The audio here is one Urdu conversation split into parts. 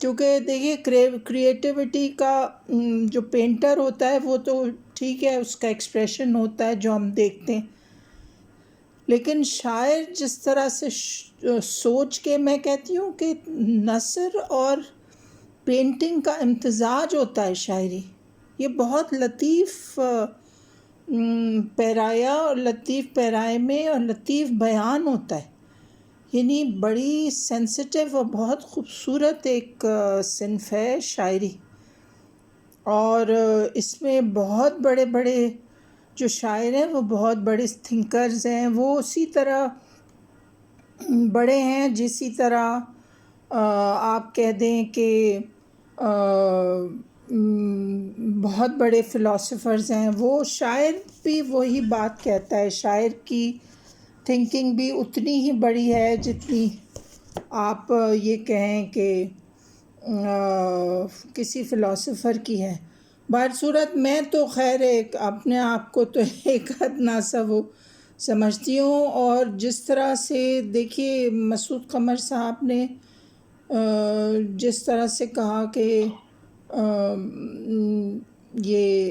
کیونکہ دیکھیے کریٹیوٹی کا جو پینٹر ہوتا ہے وہ تو ٹھیک ہے، اس کا ایکسپریشن ہوتا ہے جو ہم دیکھتے ہیں، لیکن شاعر جس طرح سے سوچ کے، میں کہتی ہوں کہ نثر اور پینٹنگ کا امتزاج ہوتا ہے شاعری، یہ بہت لطیف پیرایا اور لطیف پیرائے میں اور لطیف بیان ہوتا ہے، یعنی بڑی سینسٹیو اور بہت خوبصورت ایک صنف ہے شاعری، اور اس میں بہت بڑے بڑے جو شاعر ہیں وہ بہت بڑے تھنکرز ہیں، وہ اسی طرح بڑے ہیں جسی طرح آپ کہہ دیں کہ بہت بڑے فلاسفرز ہیں، وہ شاعر بھی وہی بات کہتا ہے، شاعر کی تھنکنگ بھی اتنی ہی بڑی ہے جتنی آپ یہ کہیں کہ کسی فلاسفر کی ہے۔ بہرصورت میں تو خیر ایک اپنے آپ کو تو ایک ادنا سا وہ سمجھتی ہوں، اور جس طرح سے دیکھیے مسعود قمر صاحب نے جس طرح سے کہا کہ یہ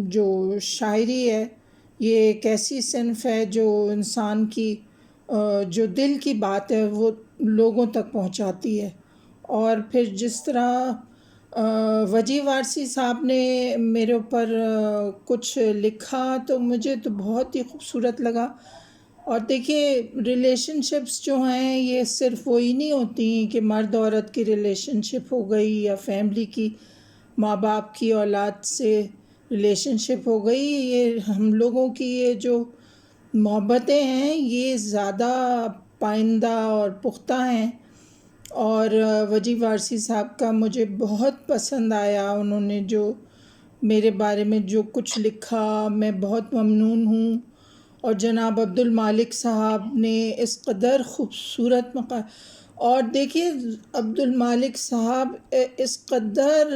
جو شاعری ہے یہ ایک ایسی صنف ہے جو انسان کی جو دل کی بات ہے وہ لوگوں تک پہنچاتی ہے، اور پھر جس طرح وجیح وارثی صاحب نے میرے اوپر کچھ لکھا تو مجھے تو بہت ہی خوبصورت لگا۔ اور دیکھیے ریلیشن شپس جو ہیں یہ صرف وہی نہیں ہوتی کہ مرد عورت کی ریلیشن شپ ہو گئی یا فیملی کی ماں باپ کی اولاد سے ریلیشن شپ ہو گئی، یہ ہم لوگوں کی یہ جو محبتیں ہیں یہ زیادہ پائندہ اور پختہ ہیں، اور وجیح وارثی صاحب کا مجھے بہت پسند آیا، انہوں نے جو میرے بارے میں جو کچھ لکھا میں بہت ممنون ہوں، اور جناب عبد المالک صاحب نے اس قدر خوبصورت اور دیکھیے عبد المالک صاحب اس قدر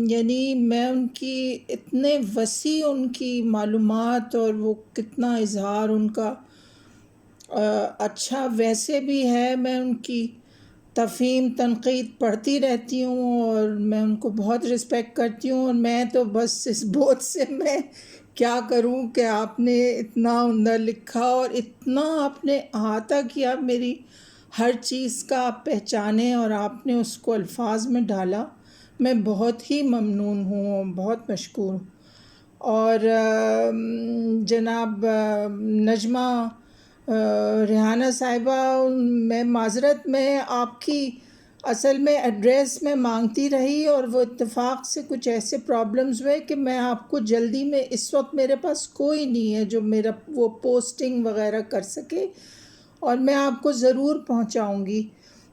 یعنی میں ان کی اتنے وسیع ان کی معلومات اور وہ کتنا اظہار ان کا اچھا ویسے بھی ہے، میں ان کی تفہیم تنقید پڑھتی رہتی ہوں اور میں ان کو بہت رسپیکٹ کرتی ہوں، اور میں تو بس اس بوجھ سے میں کیا کروں کہ آپ نے اتنا عمدہ لکھا اور اتنا آپ نے احاطہ کیا میری ہر چیز کا، آپ پہچانے اور آپ نے اس کو الفاظ میں ڈالا، میں بہت ہی ممنون ہوں، بہت مشکور ہوں۔ اور جناب نجمہ ریحانہ صاحبہ، میں معذرت میں آپ کی اصل میں ایڈریس میں مانگتی رہی، اور وہ اتفاق سے کچھ ایسے پرابلمز ہوئے کہ میں آپ کو جلدی میں اس وقت میرے پاس کوئی نہیں ہے جو میرا وہ پوسٹنگ وغیرہ کر سکے، اور میں آپ کو ضرور پہنچاؤں گی۔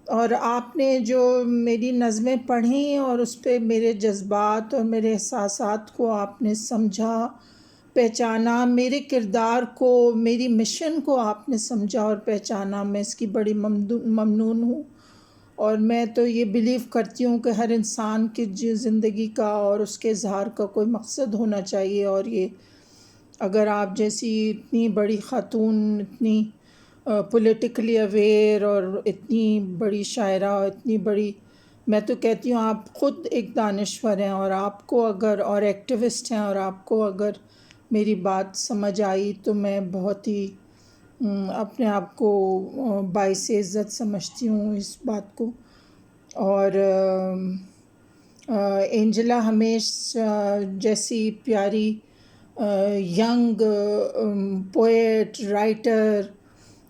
اور آپ نے جو میری نظمیں پڑھیں اور اس پہ میرے جذبات اور میرے احساسات کو آپ نے سمجھا، پہچانا، میرے کردار کو، میری مشن کو آپ نے سمجھا اور پہچانا، میں اس کی بڑی ممنون ہوں۔ اور میں تو یہ بلیو کرتی ہوں کہ ہر انسان کی زندگی کا اور اس کے اظہار کا کوئی مقصد ہونا چاہیے، اور یہ اگر آپ جیسی اتنی بڑی خاتون، اتنی پولیٹیکلی اویئر اور اتنی بڑی شاعرہ، اتنی بڑی، میں تو کہتی ہوں آپ خود ایک دانشور ہیں، اور آپ کو اگر، اور ایکٹیوسٹ ہیں، اور آپ کو اگر میری بات سمجھ آئی تو میں بہت ہی اپنے آپ کو باعث عزت سمجھتی ہوں اس بات کو۔ اور اینجلا ہمیش جیسی پیاری ینگ پوئٹ، رائٹر،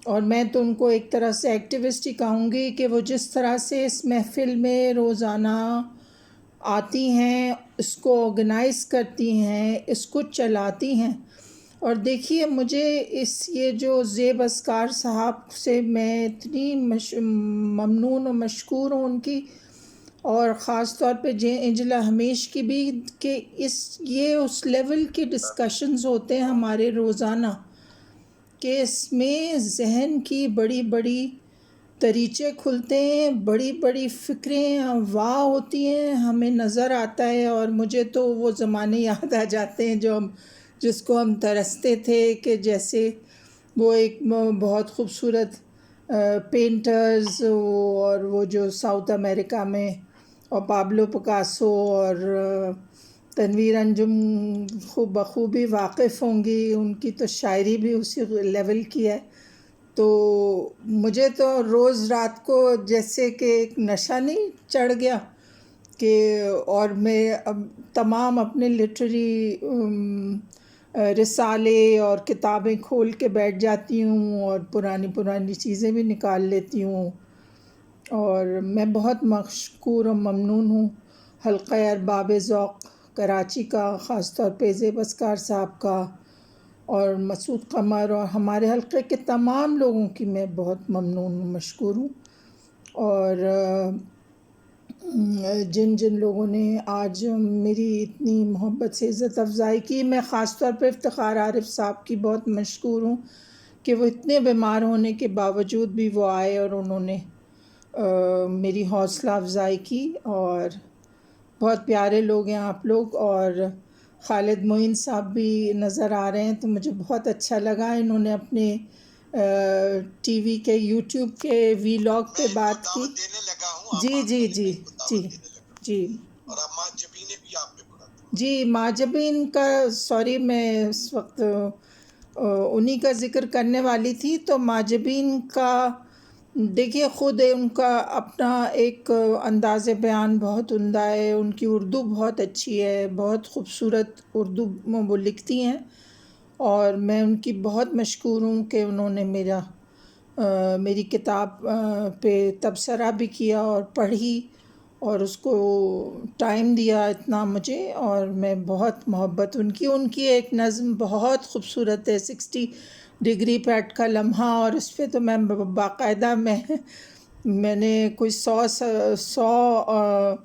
اور میں تو ان کو ایک طرح سے ایکٹیوسٹ ہی کہوں گی کہ وہ جس طرح سے اس محفل میں روزانہ آتی ہیں، اس کو آرگنائز کرتی ہیں، اس کو چلاتی ہیں۔ اور دیکھیے مجھے یہ جو زیب اسکار صاحب سے میں اتنی ممنون و مشکور ہوں ان کی، اور خاص طور پہ اینجلا ہمیش کی بھی، کہ یہ اس لیول کی ڈسکشنز ہوتے ہیں ہمارے روزانہ کہ اس میں ذہن کی بڑی بڑی دریچے کھلتے ہیں، بڑی بڑی فکریں واہ ہوتی ہیں، ہمیں نظر آتا ہے، اور مجھے تو وہ زمانے یاد آ جاتے ہیں جس کو ہم ترستے تھے، کہ جیسے وہ ایک بہت خوبصورت پینٹرز اور وہ جو ساؤتھ امریکہ میں اور پابلو پکاسو اور تنویر انجم بخوبی واقف ہوں گی، ان کی تو شاعری بھی اسی لیول کی ہے. تو مجھے تو روز رات کو جیسے کہ ایک نشہ نہیں چڑھ گیا کہ اور میں اب تمام اپنے لٹریری رسالے اور کتابیں کھول کے بیٹھ جاتی ہوں اور پرانی چیزیں بھی نکال لیتی ہوں. اور میں بہت مشکور و ممنون ہوں حلقہ ارباب ذوق کراچی کا، خاص طور پہ زیب اسکار صاحب کا اور مسعود قمر اور ہمارے حلقے کے تمام لوگوں کی میں بہت ممنون ہوں، مشکور ہوں. اور جن لوگوں نے آج میری اتنی محبت سے عزت افزائی کی، میں خاص طور پہ افتخار عارف صاحب کی بہت مشکور ہوں کہ وہ اتنے بیمار ہونے کے باوجود بھی وہ آئے اور انہوں نے میری حوصلہ افزائی کی. اور بہت پیارے لوگ ہیں آپ لوگ. اور خالد معین صاحب بھی نظر آ رہے ہیں تو مجھے بہت اچھا لگا، انہوں نے اپنے ٹی وی کے یوٹیوب کے ویلاگ پہ بات کی. دینے لگا ہوں جی جی جی جی جی اور اب ماں جبی نے بھی آپ پہ بڑا جی ماجبین کا سوری میں اس وقت انہی کا ذکر کرنے والی تھی. تو ماجبین کا دیکھیے خود ان کا اپنا ایک انداز بیان بہت عمدہ ہے، ان کی اردو بہت اچھی ہے، بہت خوبصورت اردو وہ لکھتی ہیں. اور میں ان کی بہت مشکور ہوں کہ انہوں نے میری کتاب پہ تبصرہ بھی کیا اور پڑھی اور اس کو ٹائم دیا اتنا مجھے. اور میں بہت محبت ان کی ایک نظم بہت خوبصورت ہے 60 ڈگری پیٹ کا لمحہ، اور اس پہ تو میں باقاعدہ میں نے کوئی 100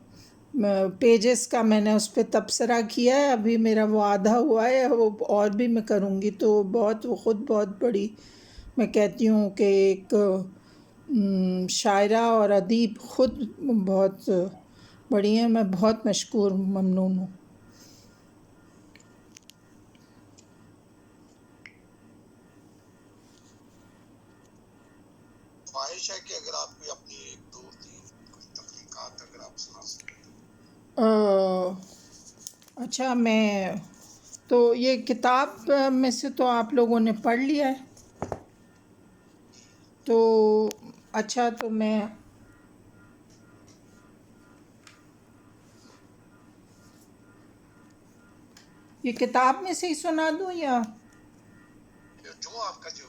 پیجز کا میں نے اس پہ تبصرہ کیا ہے. ابھی میرا وہ آدھا ہوا ہے، وہ اور بھی میں کروں گی. تو وہ خود بہت بڑی میں کہتی ہوں کہ ایک شاعرہ اور ادیب خود بہت بڑی ہیں. میں بہت مشکور ممنون ہوں. خواہش ہے کہ اگر آپ کوئی اپنی ایک دو تین کوئی تخلیقات اگر آپ سنا سکیں. اچھا، میں تو یہ کتاب میں سے تو آپ لوگوں نے پڑھ لیا ہے، تو اچھا تو میں یہ کتاب میں سے ہی سنا دوں یا جو آپ کا جو